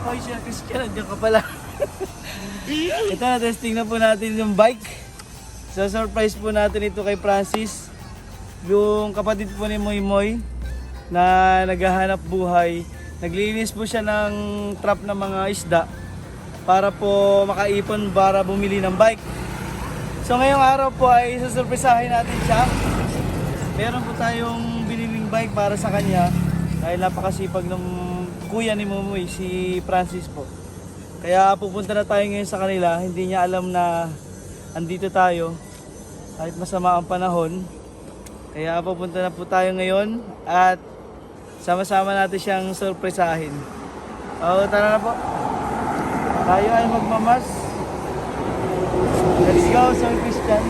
Hoy, siya Christian, nandiyan ka pala. Ito na, testing na po natin yung bike. So, surprise po natin ito kay Francis. Yung kapatid po ni Moy Moy na naghahanap buhay. Naglinis po siya ng trap ng mga isda para po makaipon para bumili ng bike. So, ngayong araw po ay susurprisahin natin siya. Meron po tayong biniling bike para sa kanya dahil napakasipag ng kuya ni Momoy, si Francis po. Kaya pupunta na tayo ngayon sa kanila. Hindi niya alam na andito tayo kahit masama ang panahon. Kaya pupunta na po tayo ngayon at sama-sama natin siyang surprisahin. O, tara na po. Tayo ay magmamas. Let's go, Sir Christian.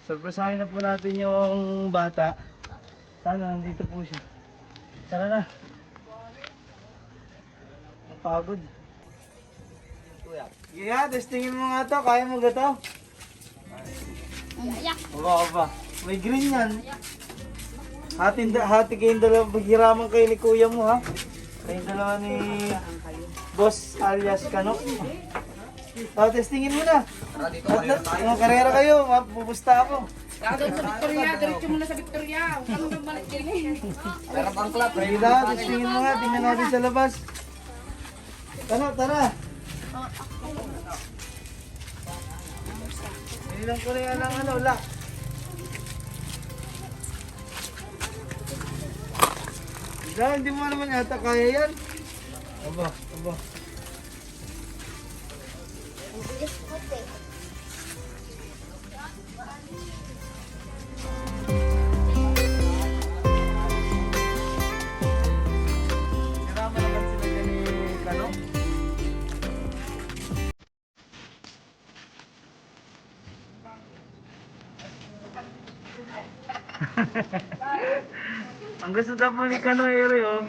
Surprisahin na po natin yung bata. Sana nandito po siya. Tara na. Napagod. Yeah, testingin mo nga to. Kaya mo ga to? Aba. May green yan. Hati kayong dalawa. Paghiraman kayo ni kuya mo ha. Kayong dalawa ni Boss alias Kano. Testingin mo na. Karera kayo, pupusta ako. Doon sa Victoria, diretso muna sa Victoria. Huwag kang magbalik din eh. Pero pang club. Ready na, testingin mo nga. Tingnan natin sa labas. Tara. Inilang ko na yan ang lock. Hindi mo naman yata kaya yan. Aba. Kasama naman sila dyan ni Kano. Ang gusto daw po ni Kano Ere, oh.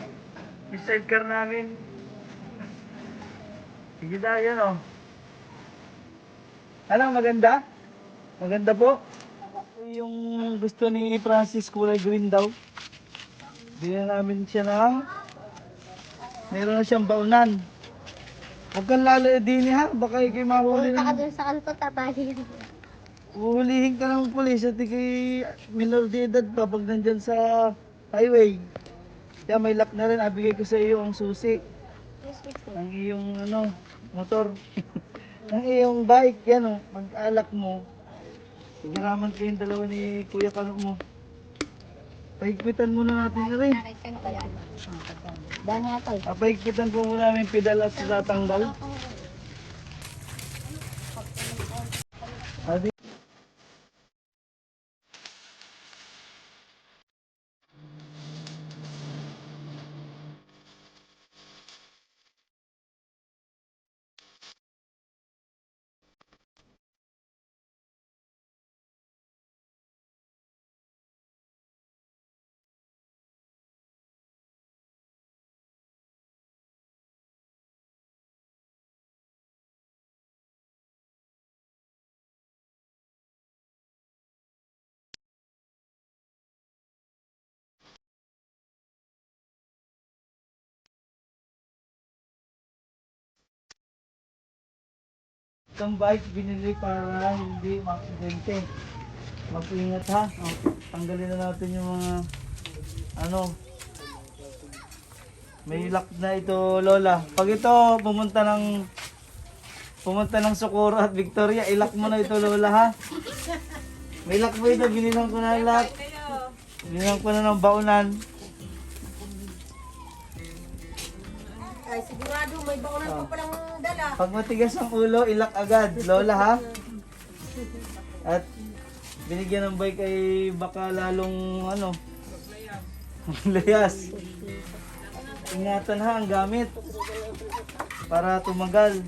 Yung sidecar namin. Sige daw yan, oh. Anong maganda? Maganda po. Yung gusto ni Francis kulay green daw. Bilhan namin siya ng meron na siyang baunan. Huwag kang lalo din ha. Baka ikay mahuli Punta ka ng... dun sa kanto, tabali. Uhulihin ka ng pulis at ikay minor de edad pa pag nandyan sa highway. Kaya may lock na rin. Abigay ko sa iyo ang susi. Ang iyong motor. Ang iyong bike. Yan o. Mag-alak mo. Siguraman kayong dalawa ni Kuya Kano mo. Pahigpitan muna natin na rin. Dahil nga tol. Pahigpitan po muna namin pedal at tatanggal. Itong bike binili para hindi maksidente. Mag-ingat ha. Tanggalin na natin yung mga ano. May lock na ito, Lola. Pag ito pumunta ng Socorro at Victoria, ilock mo na ito, Lola ha. May lock mo ito, binilang ko na lock. Binilang ko na ng baunan. Ay, sigurado may baunan pa palang dala. Pag matigas ang ulo, ilock agad, Lola ha. At binigyan ng bike ay baka lalong ano, layas. Ingatan ha ang gamit para tumagal.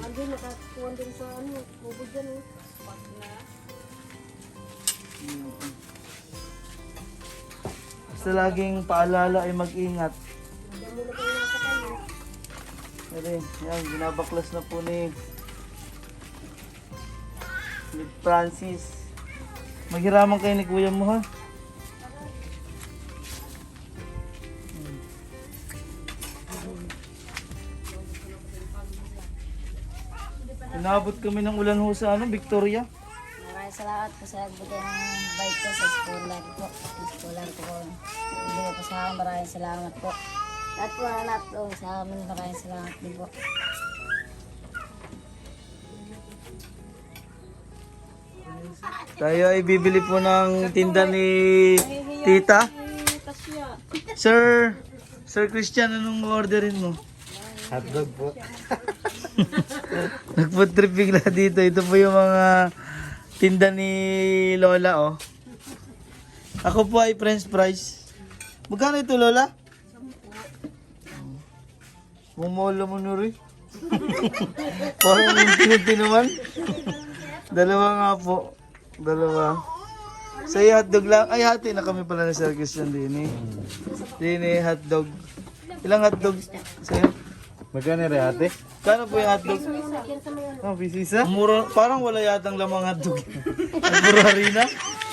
Ando, nakakuha din sa ano, ubod dyan eh. Basta laging paalala ay mag-ingat. Pero yan, binabaklas na po ni Francis. Maghiraman kayo ni kuya mo ha. Inabot kami ng ulan ho sa ano, Victoria. Maraming salamat po sa nagbigay ng bike ko sa scholar po. Scholar ko po. Ibigay po sa akin, maraming salamat po. Lahat po na natulong sa amin, maraming salamat din po. Tayo ay bibili po ng tinda ni Tita. Sir Christian, anong orderin mo? Hotdog po. Nag-food trip bigla dito. Ito po yung mga tinda ni Lola, oh. Ako po ay french fries. Magkano ito, Lola? Mumolo mo nuri. Parang unti-unti naman. Dalawa nga po. Dalawa. Sa hotdog lang. Ay, hati na kami pala na Sir Christian din eh. Din eh, hotdog. Ilang hotdog sa'yo? Magkano rin ate? Kano po yung hotdog? Oh, bisisa? Mura, parang wala yatang lamang hotdog. Ang puro harina.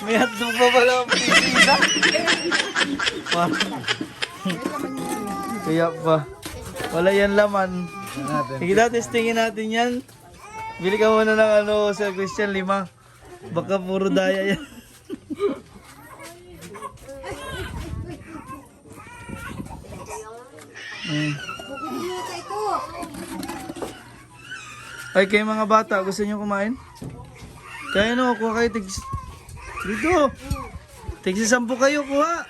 May hotdog pa pala ang bisisa. Kaya pa. Wala yan laman. Sige na, testingin natin yan. Bili ka muna ng ano, Sir Christian, 5. Baka puro daya yan. Ay, kayo mga bata, gusto niyo kumain? Kaya no, kuha kayo tigs... Dito! Tigsi 10 kayo, kuha!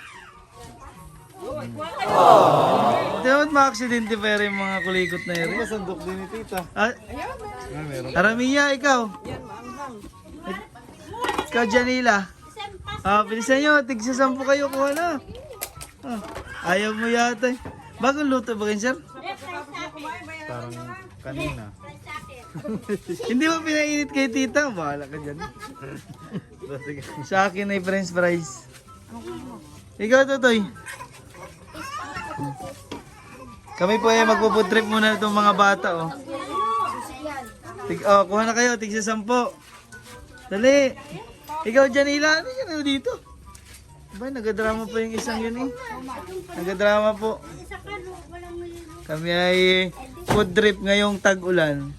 Hindi naman ma-aksidente pa yung mga kulikot na yun. Masandok din ni tita. Ah, Meron. Aramiya, ikaw. Ikaw, Janila. Ah, bilisan nyo, tigsi 10 kayo, kuha na. Ah, ayaw mo yata eh. Bagong luto ba kayo, sir? Parang kanina. Hindi mo pinainit kay tita, bahala ka dyan. Sa akin ay french fries. Ikaw, Totoy. Kami po ay magpo-food trip muna itong mga bata, oh. Oh, kuha na kayo, tigsa 10. Dali. Ikaw, Janila, ano yan dito? Ba, nagadrama pa yung isang yun eh. Nagadrama po. Kami ay food trip ngayong tag-ulan.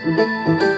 po.